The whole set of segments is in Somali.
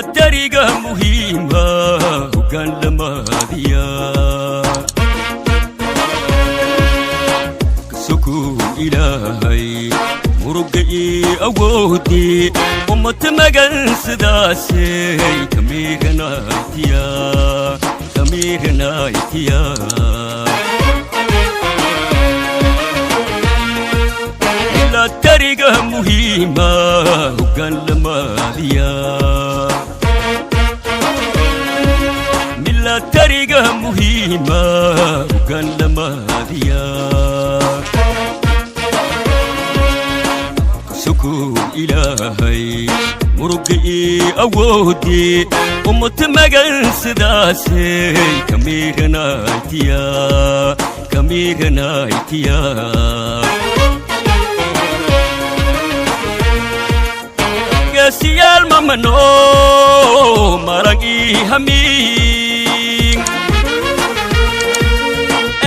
milatariga muhiima hoggaan lamaadiya kasukuu ilaahay muruga ii awoodii ummad magan sidaasay kamiiranaaytiya milatariga muhiima hoggaan lamaadiya milatariga muhiima hoggaan lamaadiya kasukuu ilaahay muruga ii awoodii ummad magan sidaasay kamiiranaaytiya geesiyaal mamano marag ii hamiin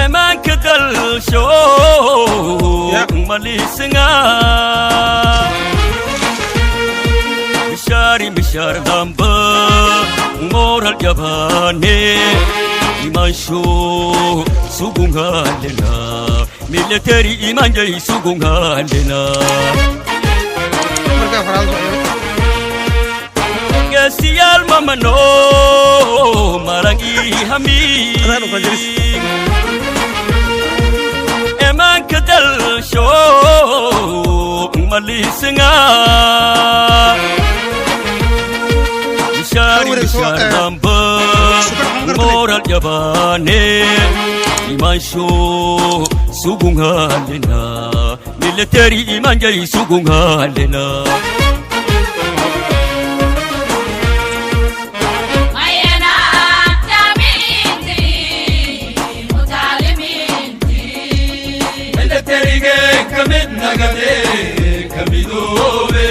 eemaanka dalsho maliisanga mishar damba moral jabane imansho sugungalena military imanjay sugungalena geesiyaal mamano marangi hamiin eemaanka dalsho maliisanga mishar damba moral jabane imansho sugungalena military imanjay sugungalena military kamid nagade kamidobe